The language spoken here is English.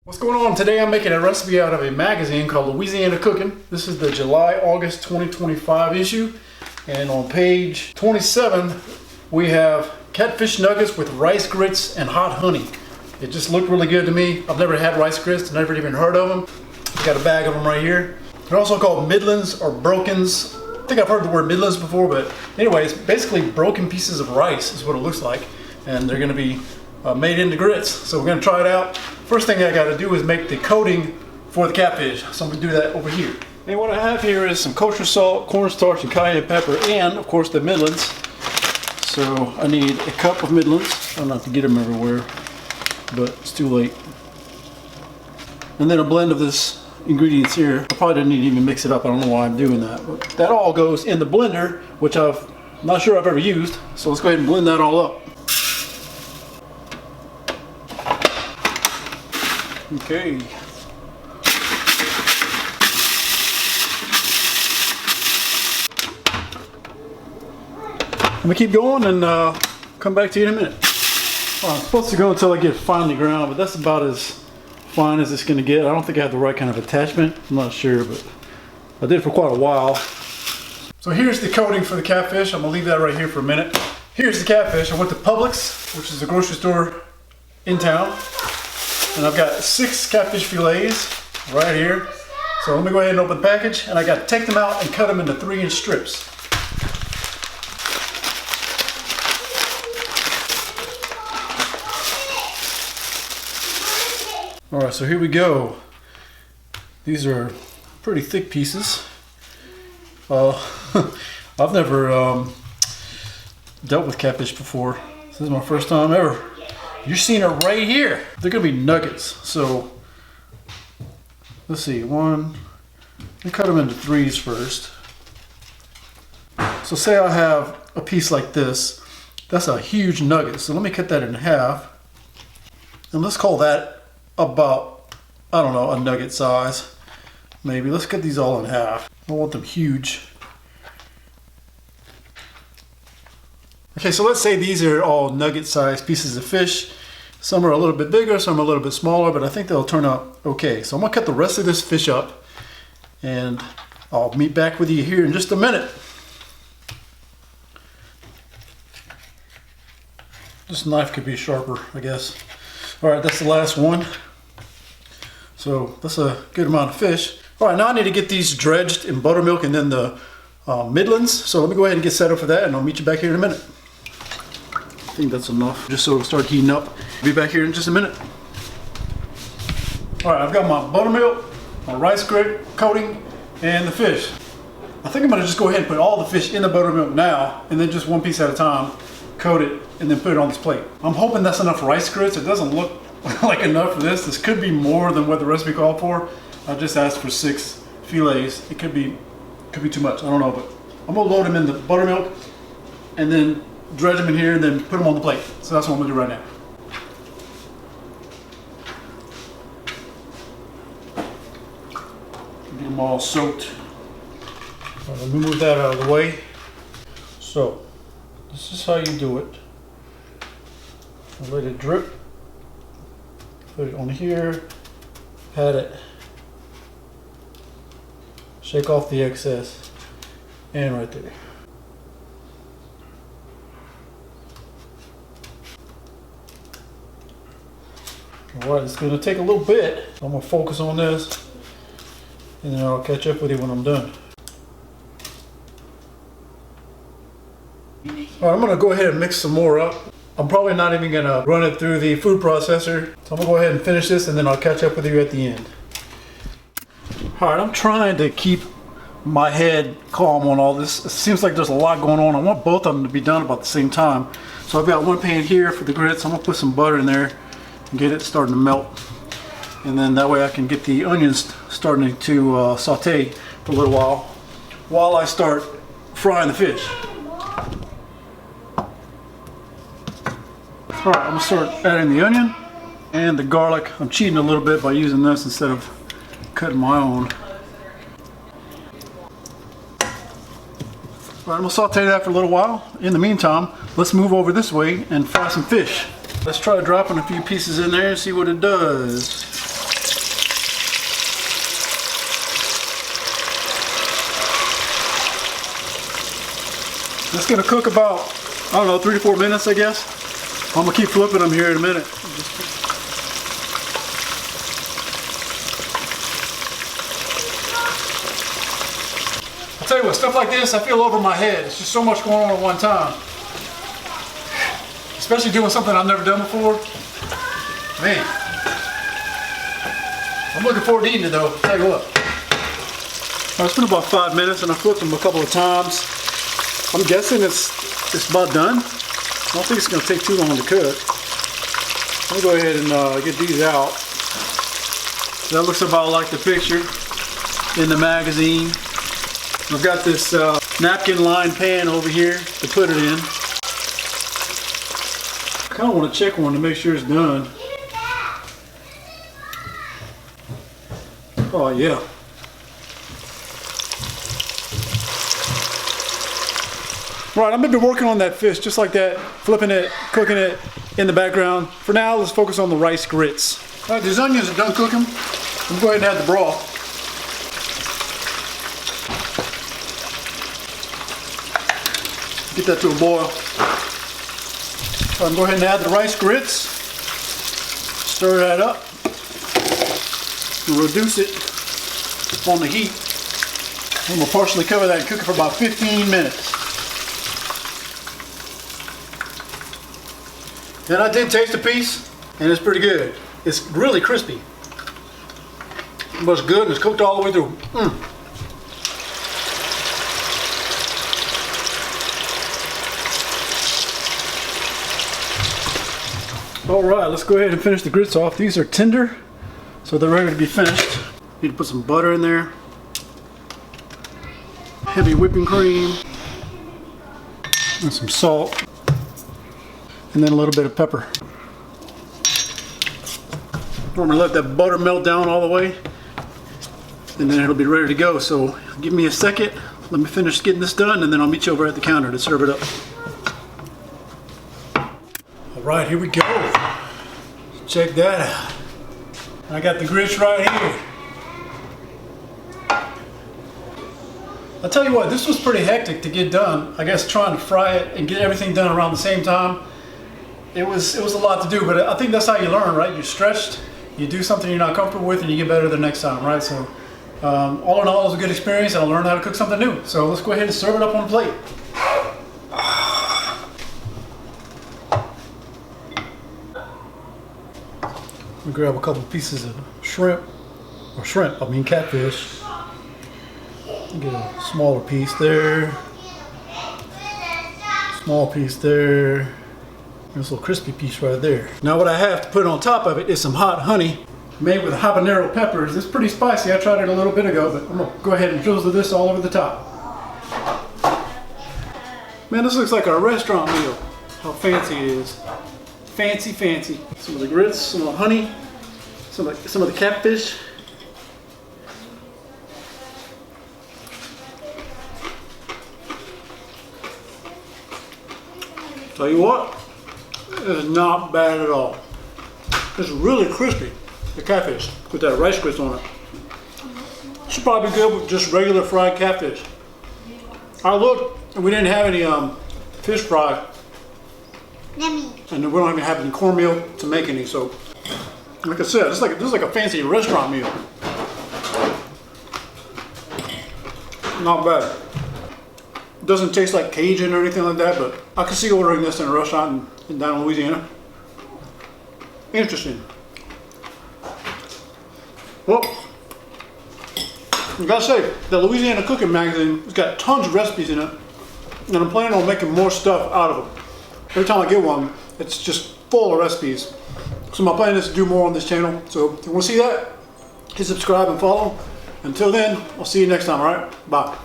What's going on? Today I'm making a recipe out of a magazine called Louisiana Cooking. This is the July-August 2025 issue. And on page 27, we have catfish nuggets with rice grits and hot honey. It just looked really good to me. I've never had rice grits, never even heard of them. I got a bag of them right here. They're also called Midlands or Brokens. I think I've heard the word Midlands before, but anyways, basically broken pieces of rice is what it looks like. And they're gonna be made into grits. So we're gonna try it out. First thing I gotta do is make the coating for the catfish. So I'm gonna do that over here. And what I have here is some kosher salt, cornstarch, and cayenne pepper, and of course the Midlands. So I need a cup of Midlands. I don't have to get them everywhere, but it's too late. And then a blend of this ingredients here. I probably didn't even mix it up. I don't know why I'm doing that. But that all goes in the blender, which I'm not sure I've ever used. So let's go ahead and blend that all up. Okay. I'm gonna keep going and come back to you in a minute. Well, I'm supposed to go until I get finely ground, but that's about as fine as it's gonna get. I don't think I have the right kind of attachment. I'm not sure, but I did for quite a while. So here's the coating for the catfish. I'm gonna leave that right here for a minute. Here's the catfish. I went to Publix, which is a grocery store in town. And I've got 6 catfish fillets right here. So let me go ahead and open the package, and I got to take them out and cut them into 3-inch strips. All right, so here we go. These are pretty thick pieces. I've never dealt with catfish before. This is my first time ever. You're seeing it right here. They're gonna be nuggets. So let's see, let me cut them into 3s first. So say I have a piece like this. That's a huge nugget. So let me cut that in half. And let's call that about, I don't know, a nugget size. Maybe. Let's cut these all in half. I want them huge. Okay, so let's say these are all nugget-sized pieces of fish. Some are a little bit bigger, some are a little bit smaller, but I think they'll turn out okay. So I'm gonna cut the rest of this fish up, and I'll meet back with you here in just a minute. This knife could be sharper, I guess. All right, that's the last one. So that's a good amount of fish. All right, now I need to get these dredged in buttermilk and then the Midlands. So let me go ahead and get set up for that, and I'll meet you back here in a minute. I think that's enough, just so it'll start heating up. Be back here in just a minute. All right, I've got my buttermilk, my rice grit coating, and the fish. I think I'm gonna just go ahead and put all the fish in the buttermilk now, and then just one piece at a time, coat it, and then put it on this plate. I'm hoping that's enough rice grits. It doesn't look like enough for this. This could be more than what the recipe called for. I just asked for 6 fillets. It could be too much. I don't know, but I'm gonna load them in the buttermilk, and then dredge them in here, and then put them on the plate. So that's what I'm gonna do right now. Get them all soaked. All right, let me move that out of the way. So this is how you do it. Let it drip. Put it on here. Pat it. Shake off the excess. And right there. Alright, it's going to take a little bit. I'm going to focus on this, and then I'll catch up with you when I'm done. Alright, I'm going to go ahead and mix some more up. I'm probably not even going to run it through the food processor. So I'm going to go ahead and finish this, and then I'll catch up with you at the end. Alright, I'm trying to keep my head calm on all this. It seems like there's a lot going on. I want both of them to be done about the same time. So I've got one pan here for the grits. I'm going to put some butter in there and get it starting to melt, and then that way I can get the onions starting to saute for a little while I start frying the fish. Alright, I'm going to start adding the onion and the garlic. I'm cheating a little bit by using this instead of cutting my own. Alright, I'm going to saute that for a little while. In the meantime, let's move over this way and fry some fish. Let's try dropping a few pieces in there and see what it does. It's gonna cook about, I don't know, 3 to 4 minutes, I guess. I'm gonna keep flipping them here in a minute. I'll tell you what, stuff like this, I feel over my head. It's just so much going on at one time. Especially doing something I've never done before. Man, I'm looking forward to eating it though, I'll tell you what. It's been about 5 minutes and I flipped them a couple of times. I'm guessing it's about done. I don't think it's going to take too long to cook. Let me go ahead and get these out. That looks about like the picture in the magazine. I've got this napkin lined pan over here to put it in. I kind of want to check one to make sure it's done. Oh yeah. Right, I'm going to be working on that fish just like that, flipping it, cooking it in the background. For now, let's focus on the rice grits. All right, these onions are done cooking. I'm going to go ahead and add the broth. Get that to a boil. So I'm going to go ahead and add the rice grits. Stir that up. And reduce it on the heat. And we'll partially cover that and cook it for about 15 minutes. And I did taste a piece, and it's pretty good. It's really crispy. But it's good, and it's cooked all the way through. All right, let's go ahead and finish the grits off. These are tender, so they're ready to be finished. Need to put some butter in there. Heavy whipping cream. And some salt. And then a little bit of pepper. I'm going to let that butter melt down all the way, and then it'll be ready to go. So give me a second, let me finish getting this done, and then I'll meet you over at the counter to serve it up. All right, here we go. Check that out. I got the grits right here. I'll tell you what, this was pretty hectic to get done. I guess trying to fry it and get everything done around the same time. It was a lot to do, but I think that's how you learn, right? You're stretched, you do something you're not comfortable with, and you get better the next time, right? So all in all, it was a good experience, and I learned how to cook something new. So let's go ahead and serve it up on a plate. We grab a couple pieces of catfish. Get a smaller piece there, small piece there. There's a little crispy piece right there. Now what I have to put on top of it is some hot honey made with habanero peppers. It's pretty spicy. I tried it a little bit ago, but I'm gonna go ahead and drizzle this all over the top. Man, this looks like a restaurant meal. How fancy it is. Fancy, fancy. Some of the grits, some of the honey, some of the catfish. Tell you what, it is not bad at all. It's really crispy, the catfish, with that rice grits on it. Should probably be good with just regular fried catfish. I looked, and we didn't have any fish fry. Yummy. And we don't even have any cornmeal to make any, so like I said, this is like a fancy restaurant meal. Not bad. It doesn't taste like Cajun or anything like that, but I can see ordering this in a restaurant down in Louisiana. Interesting. Well, I gotta say, the Louisiana Cooking Magazine has got tons of recipes in it, and I'm planning on making more stuff out of them. Every time I get one, it's just full of recipes. So my plan is to do more on this channel. So if you want to see that, hit subscribe and follow. Until then, I'll see you next time, alright? Bye.